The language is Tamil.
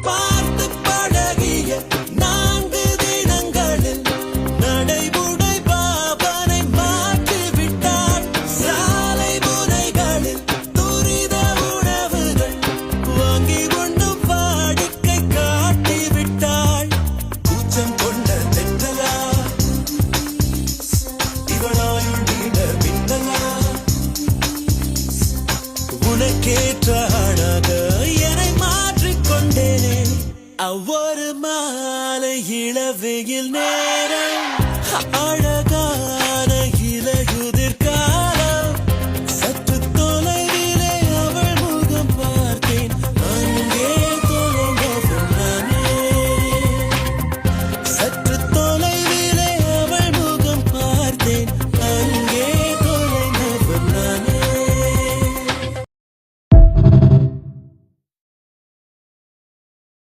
பார்த்து பழகிய 4 தினங்களில் நடைமுறை பாவனை மாற்றிவிட்டாள். சாலை முனைகளில் துரித உணவுகள் வாங்கி உண்ணும் வாடிக்கை காட்டிவிட்டாள். கூச்சம் கொண்ட தென்றலா இவளாயுள் நீட மின்னலா உனக்கேற்ற அழக என்னை மாற்றிக்கொண்டேனே. ஒவ்வொரு மாலை இளவெயில் நேரம்